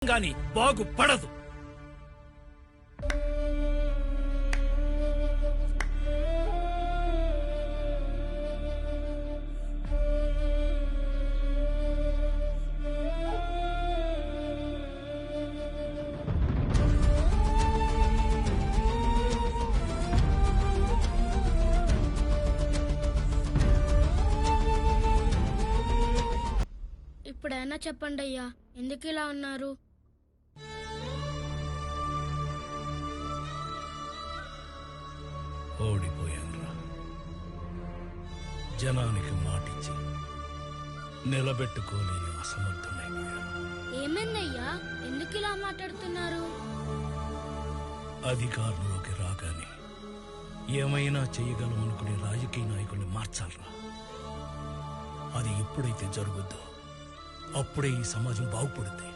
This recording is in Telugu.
గాని బాగుపడదు. ఇప్పుడైనా చెప్పండి అయ్యా, ఎందుకు ఇలా ఉన్నారు? ఓడిపోయానురా. జనానికి మాటిచ్చి నిలబెట్టుకోలేని అసమర్థునైపోయాను. ఏమైందయ్యా, ఎందుకు ఇలా మాట్లాడుతున్నారు? అధికారంలోకి రాగానే ఏమైనా చేయగలం అనుకునే రాజకీయ నాయకుల్ని మార్చాలరా. అది ఎప్పుడైతే జరుగుద్దో అప్పుడే ఈ సమాజం బాగుపడుతుంది.